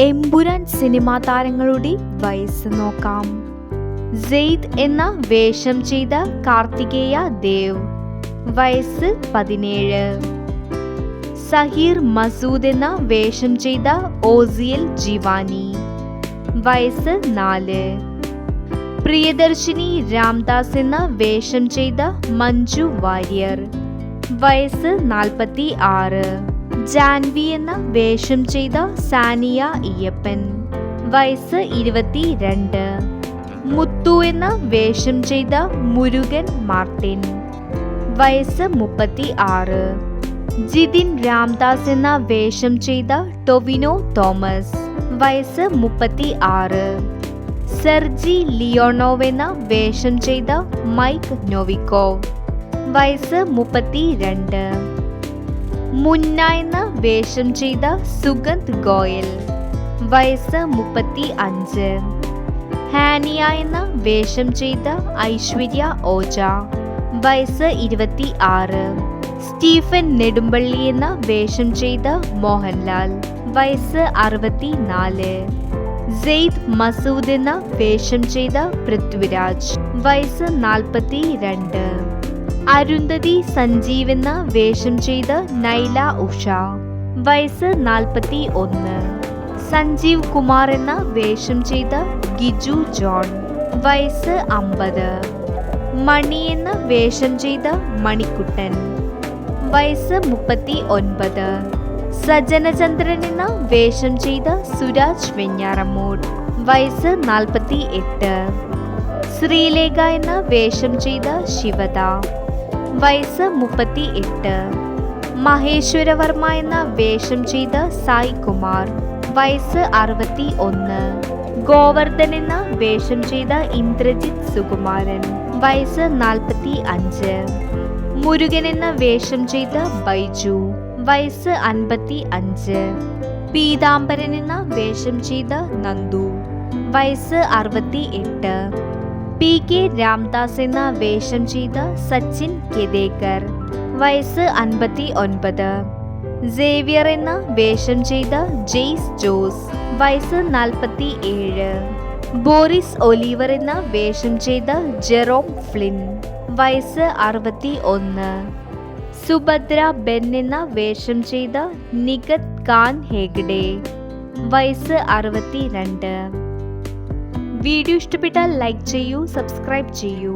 Empuraan cinema താരങ്ങളുടെ വയസ്സ് നോക്കാം. സെയ്ദ് എന്ന വേഷം ചെയ്ത കാർത്തികേയ ദേവ്, വയസ്സ് 17. സഹീർ മസൂദ് എന്ന വേഷം ചെയ്ത ഓസിയൽ ജിവാനി, വയസ്സ് 4. പ്രിയദർശിനി രാംദാസ് എന്ന വേഷം ചെയ്ത മഞ്ജു വാര്യർ, വയസ്സ് 46. ജാൻവി എന്ന വേഷം ചെയ്ത സാനിയ ഇയ്യപ്പൻ, വയസ്സ് 22. മുത്തു എന്ന വേഷം ചെയ്ത മുരുകൻ മാർട്ടിൻ, വയസ്സ് 36. ജിതിൻ രാംദാസ് എന്ന വേഷം ചെയ്ത ടൊവിനോ തോമസ്, വയസ്സ് 36. സെർജി ലിയോണോവ് എന്ന വേഷം ചെയ്ത മൈക്ക് നോവിക്കോവ്, വയസ്സ് 32. മുന്ന എന്ന വേഷം ചെയ്ത സുഗന്ധ് ഗോയൽ, വയസ്സ് 35. ഹാനിയ എന്ന വേഷം ചെയ്ത ഐശ്വര്യ ഓജ, വയസ്സ് 26. സ്റ്റീഫൻ നെടുമ്പള്ളി എന്ന വേഷം ചെയ്ത മോഹൻലാൽ, വയസ്സ് 64. സെയ്ദ് മസൂദ് എന്ന വേഷം ചെയ്ത പൃഥ്വിരാജ്, വയസ്സ് 42. അരുന്ധതി സഞ്ജീവ് എന്ന വേഷം ചെയ്ത നൈല ഉഷ, വയസ്സ് 41. സഞ്ജീവ് കുമാർ എന്ന വേഷം ചെയ്ത ഗിജു ജോൺ, വയസ്സ് 50. മണി എന്ന വേഷം ചെയ്ത മണിക്കുട്ടൻ, വയസ്സ് 39. സജനചന്ദ്രൻ എന്ന വേഷം ചെയ്ത സുരാജ് വെഞ്ഞാറമ്മൂട്, വയസ്സ് 48. ശ്രീലേഖ എന്ന വേഷം ചെയ്ത ശിവദ, വയസ്സ് 38. മഹേശ്വരവർമ്മ എന്ന വേഷം ചെയ്ത സായ് കുമാർ, വയസ്സ് 61. ഗോവർദ്ധൻ എന്ന വേഷം ചെയ്ത ഇന്ദ്രജിത്ത് സുകുമാരൻ, വയസ്സ് 45. മുരുകൻ എന്ന വേഷം ചെയ്ത ബൈജു, വയസ്സ് 55. പീതാംബരൻ എന്ന വേഷം ചെയ്ത നന്ദു, വയസ്സ് 68. പി കെ രാംദാസ് എന്ന വേഷം ചെയ്ത സച്ചിൻ കെദേക്കർ, വയസ്സ് 59. സേവ്യർ എന്ന വേഷം ചെയ്ത ജെയ്സ് ജോസ്, വയസ്സ് 47. ബോറിസ് ഒലീവർ എന്ന വേഷം ചെയ്ത ജെറോം ഫ്ലിൻ, വയസ്സ് 61. സുഭദ്ര ബെൻ എന്ന വേഷം ചെയ്ത നികത് ഖാൻ ഹെഗ്ഡെ, വയസ്സ് 62. വീഡിയോ ഇഷ്ടപ്പെട്ടാൽ ലൈക്ക് ചെയ്യൂ, സബ്സ്ക്രൈബ് ചെയ്യൂ.